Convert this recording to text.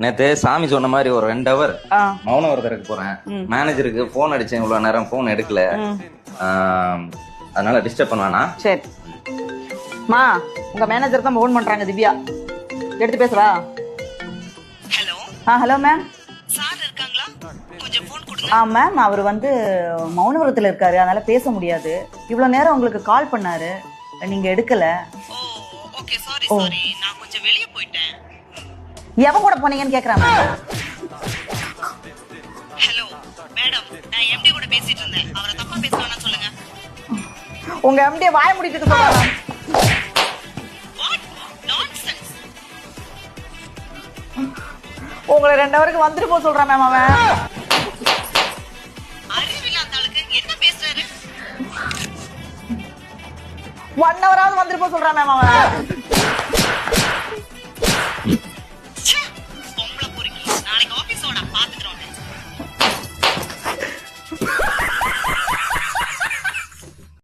நேத்து சாமி சொன்ன மாதிரி ஒரு 2 ஹவர் மௌன விரதருக்கு போறேன். மேனேஜருக்கு போன் அடிச்சேன், இவ்வளவு நேரம் போன் எடுக்கல. அதனால டிஸ்டர்ப் பண்ணுவானா? சரி மா, உங்க மேனேஜர் தான் போன் பண்றாங்க. திவ்யா எடுத்து பேசுறா. ஹலோ. Hello ma'am. சார் இருக்காங்களா? கொஞ்சம் ஃபோன் கொடுங்க. மேம், அவர் வந்து மௌன விரதத்துல இருக்காரு, அதனால பேச முடியாது. இவ்வளவு நேரம் உங்களுக்கு கால் பண்ணாரு, நீங்க எடுக்கல. ஓ ஓகே, சாரி. நான் கொஞ்சம் வெளிய போயிட்டேன். எவன் கூட போனீங்கன்னு கேக்குறாங்க. ஹலோ மேடம், நான் எம்டி கூட பேசிட்டு இருந்தேன். அவரை தப்பா பேசலாம்னு சொல்லுங்க. உங்க எம்டி வாய மூடிட்டு சொல்றாங்க. What nonsense. உங்களை 2 ஹவருக்கு வந்துட்டு போக சொல்றான் மேம். அவன் அறிவில்லாத ஆளுக்கு என்ன பேசுறாரு? 1 ஹவராவது வந்துட்டு போக சொல்றான் மேம் அவன்.